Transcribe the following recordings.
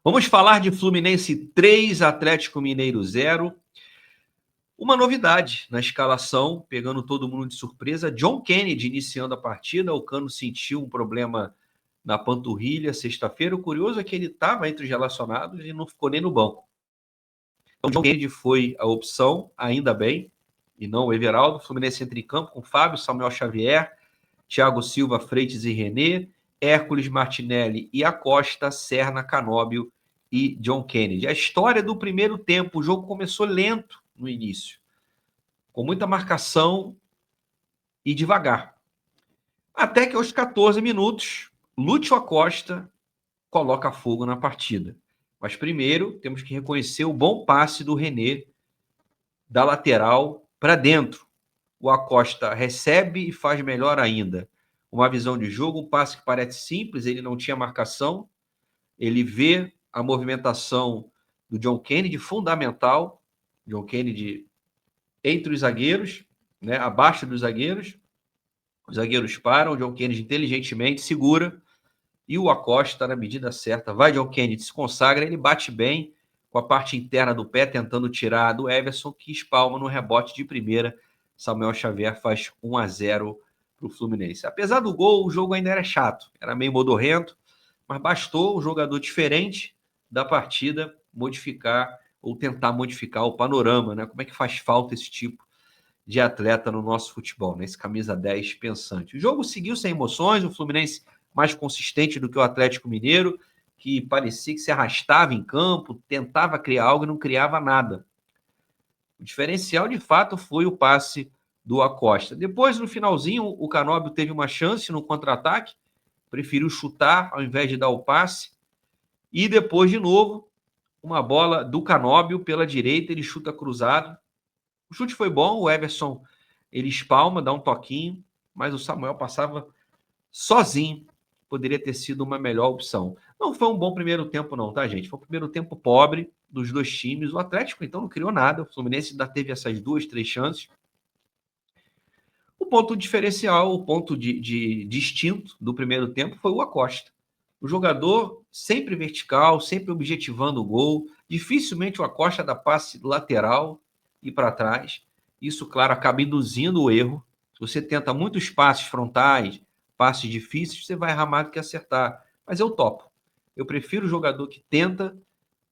Vamos falar de Fluminense 3, Atlético Mineiro 0. Uma novidade na escalação, pegando todo mundo de surpresa. John Kennedy iniciando a partida. O Cano sentiu um problema na panturrilha sexta-feira. O curioso é que ele estava entre os relacionados e não ficou nem no banco. Então, John Kennedy foi a opção, ainda bem, e não o Everaldo. O Fluminense entra em campo com Fábio, Samuel Xavier, Thiago Silva, Freitas e René, Hércules, Martinelli e Acosta, Serna, Canóbio e John Kennedy. A história do primeiro tempo, o jogo começou lento no início, com muita marcação e devagar. Até que aos 14 minutos, Lúcio Acosta coloca fogo na partida. Mas primeiro temos que reconhecer o bom passe do René da lateral para dentro. O Acosta recebe e faz melhor ainda. Uma visão de jogo, um passe que parece simples, ele não tinha marcação, ele vê a movimentação do John Kennedy, fundamental, John Kennedy entre os zagueiros, né, abaixo dos zagueiros, os zagueiros param, o John Kennedy inteligentemente segura, e o Acosta na medida certa, vai John Kennedy, se consagra, ele bate bem com a parte interna do pé, tentando tirar do Everson, que espalma no rebote de primeira. Samuel Xavier faz 1-0 para o Fluminense. Apesar do gol, o jogo ainda era chato, era meio modorrento, mas bastou um jogador diferente da partida modificar ou tentar modificar o panorama, né? Como é que faz falta esse tipo de atleta no nosso futebol, né? Esse camisa 10 pensante. O jogo seguiu sem emoções, o Fluminense mais consistente do que o Atlético Mineiro, que parecia que se arrastava em campo, tentava criar algo e não criava nada. O diferencial, de fato, foi o passe do Acosta. Depois, no finalzinho, o Canóbio teve uma chance no contra-ataque, preferiu chutar ao invés de dar o passe. E depois, de novo, uma bola do Canóbio pela direita, ele chuta cruzado. O chute foi bom, o Everson ele espalma, dá um toquinho, mas o Samuel passava sozinho. Poderia ter sido uma melhor opção. Não foi um bom primeiro tempo não, tá, gente? Foi um primeiro tempo pobre dos dois times. O Atlético, então, não criou nada. O Fluminense ainda teve essas 2-3 chances. O ponto diferencial, o ponto de distinto do primeiro tempo foi o Acosta. O jogador sempre vertical, sempre objetivando o gol. Dificilmente o Acosta dá passe lateral e para trás. Isso, claro, acaba induzindo o erro. Se você tenta muitos passes frontais, passes difíceis, você vai errar mais do que acertar. Mas eu topo. Eu prefiro o jogador que tenta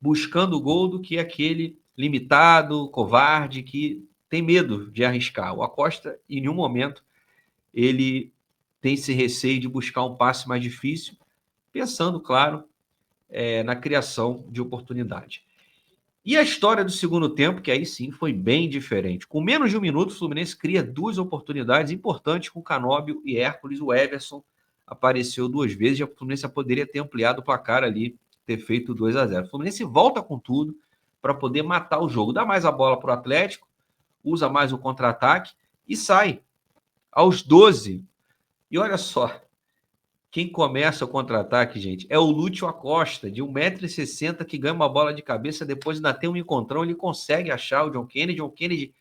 buscando o gol do que aquele limitado, covarde, que tem medo de arriscar. O Acosta, em nenhum momento, ele tem esse receio de buscar um passe mais difícil, pensando, claro, na criação de oportunidade. E a história do segundo tempo, que aí sim foi bem diferente. Com menos de um minuto, o Fluminense cria 2 oportunidades importantes com Canóbio e Hércules. O Everson apareceu 2 vezes, e o Fluminense poderia ter ampliado o placar ali, ter feito 2-0. O Fluminense volta com tudo para poder matar o jogo. Dá mais a bola para o Atlético, usa mais o contra-ataque e sai aos 12. E olha só, quem começa o contra-ataque, gente, é o Lúcio Acosta, de 1,60 m, que ganha uma bola de cabeça, depois ainda tem um encontrão, ele consegue achar o John Kennedy. John Kennedy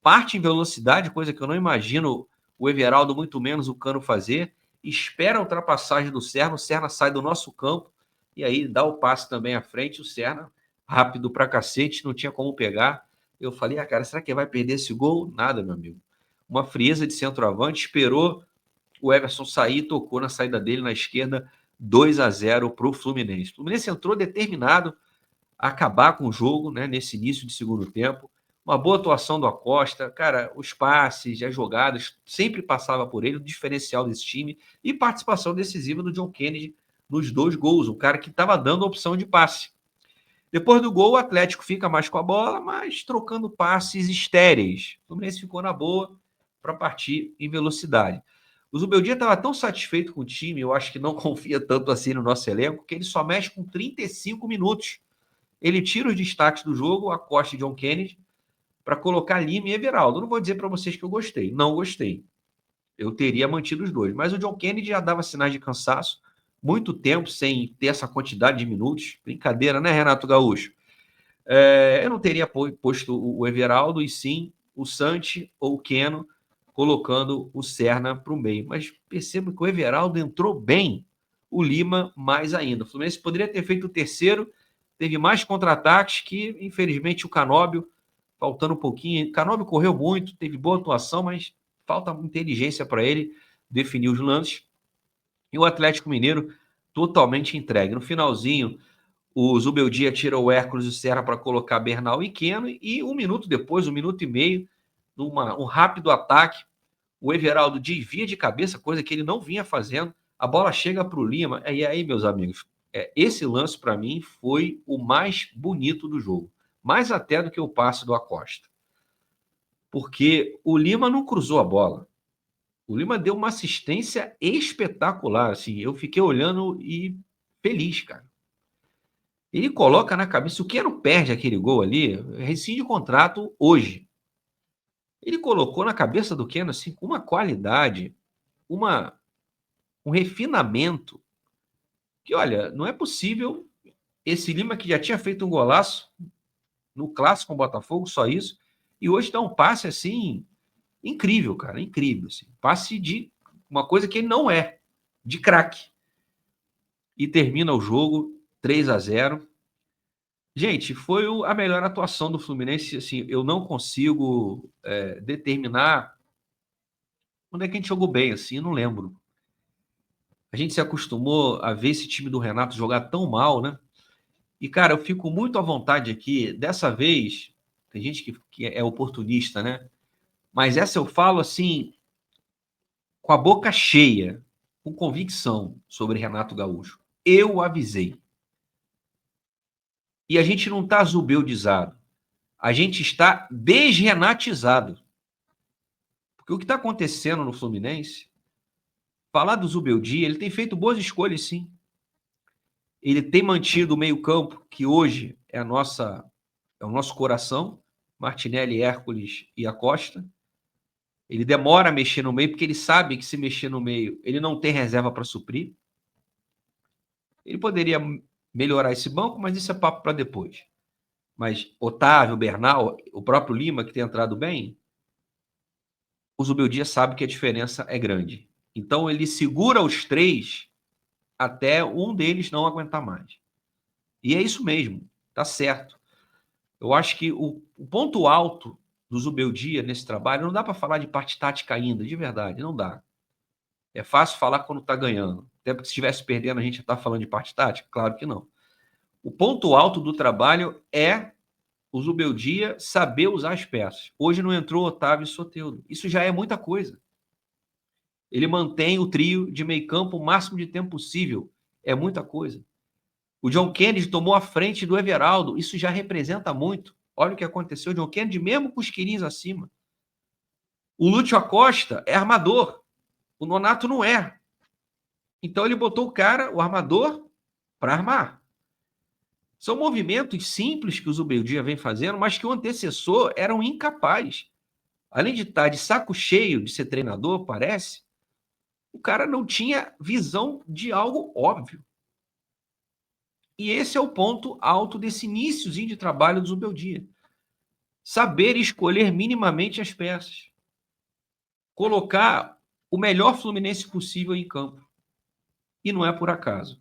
parte em velocidade, coisa que eu não imagino o Everaldo, muito menos o Cano fazer, espera a ultrapassagem do Serna, o Serna sai do nosso campo, e aí dá o passe também à frente, o Serna, rápido pra cacete, não tinha como pegar. Eu falei, cara, será que vai perder esse gol? Nada, meu amigo. Uma frieza de centroavante, esperou o Everson sair, tocou na saída dele na esquerda, 2-0 para o Fluminense. O Fluminense entrou determinado a acabar com o jogo, né, nesse início de segundo tempo. Uma boa atuação do Acosta, cara, os passes, as jogadas, sempre passava por ele, o diferencial desse time, e participação decisiva do John Kennedy nos 2 gols, o cara que estava dando a opção de passe. Depois do gol, o Atlético fica mais com a bola, mas trocando passes estéreis. O Fluminense ficou na boa para partir em velocidade. O Zubeldia estava tão satisfeito com o time, eu acho que não confia tanto assim no nosso elenco, que ele só mexe com 35 minutos. Ele tira os destaques do jogo, Acosta e John Kennedy, para colocar Lima e Everaldo. Eu não vou dizer para vocês que eu gostei. Não gostei. Eu teria mantido os 2. Mas o John Kennedy já dava sinais de cansaço. Muito tempo sem ter essa quantidade de minutos. Brincadeira, né, Renato Gaúcho? Eu não teria posto o Everaldo, e sim o Santi ou o Keno, colocando o Serna para o meio. Mas percebo que o Everaldo entrou bem, o Lima mais ainda. O Fluminense poderia ter feito o terceiro teve mais contra-ataques que, infelizmente, o Canóbio, faltando um pouquinho. O Canóbio correu muito, teve boa atuação, mas falta inteligência para ele definir os lances. E o Atlético Mineiro totalmente entregue. No finalzinho, o Zubeldia tira o Hércules e o Serra para colocar Bernal e Keno, e um minuto depois, 1 minuto e meio, um rápido ataque, o Everaldo desvia de cabeça, coisa que ele não vinha fazendo, a bola chega para o Lima, e aí, meus amigos, esse lance para mim foi o mais bonito do jogo, mais até do que o passe do Acosta, porque o Lima não cruzou a bola, o Lima deu uma assistência espetacular, assim, eu fiquei olhando e feliz, cara. Ele coloca na cabeça, o Keno perde aquele gol ali, rescinde o contrato hoje. Ele colocou na cabeça do Keno, assim, com uma qualidade, um refinamento, que, olha, não é possível esse Lima que já tinha feito um golaço no clássico com o Botafogo, só isso, e hoje dá um passe, assim, incrível, cara, incrível, assim, passe de uma coisa que ele não é, de craque. E termina o jogo 3-0. Gente, foi a melhor atuação do Fluminense. Assim, eu não consigo determinar onde é que a gente jogou bem, assim, eu não lembro. A gente se acostumou a ver esse time do Renato jogar tão mal, né? E, cara, eu fico muito à vontade aqui. Dessa vez, tem gente que é oportunista, né? Mas essa eu falo, assim, com a boca cheia, com convicção sobre Renato Gaúcho. Eu avisei. E a gente não está zubeldizado. A gente está desrenatizado. Porque o que está acontecendo no Fluminense, falar do Zubeldia, ele tem feito boas escolhas, sim. Ele tem mantido o meio-campo, que hoje é o nosso coração, Martinelli, Hércules e Acosta. Ele demora a mexer no meio, porque ele sabe que se mexer no meio, ele não tem reserva para suprir. Ele poderia melhorar esse banco, mas isso é papo para depois. Mas Otávio, Bernal, o próprio Lima, que tem entrado bem, o Zubeldia sabe que a diferença é grande. Então ele segura os três até um deles não aguentar mais. E é isso mesmo, tá certo. Eu acho que o ponto alto do Zubeldia nesse trabalho, não dá para falar de parte tática ainda, de verdade, não dá. É fácil falar quando está ganhando. Até porque se estivesse perdendo, a gente já está falando de parte tática? Claro que não. O ponto alto do trabalho é o Zubeldia saber usar as peças. Hoje não entrou Otávio e Soteldo. Isso já é muita coisa. Ele mantém o trio de meio campo o máximo de tempo possível. É muita coisa. O John Kennedy tomou a frente do Everaldo. Isso já representa muito. Olha o que aconteceu. O John Kennedy, mesmo com os quilinhos acima. O Lúcio Acosta é armador. O Nonato não é. Então ele botou o cara, o armador, para armar. São movimentos simples que o Zubeldia vem fazendo, mas que o antecessor era um incapaz. Além de estar de saco cheio de ser treinador, parece, o cara não tinha visão de algo óbvio. E esse é o ponto alto desse iníciozinho de trabalho do Zubeldia. Saber escolher minimamente as peças. Colocar o melhor Fluminense possível em campo. E não é por acaso.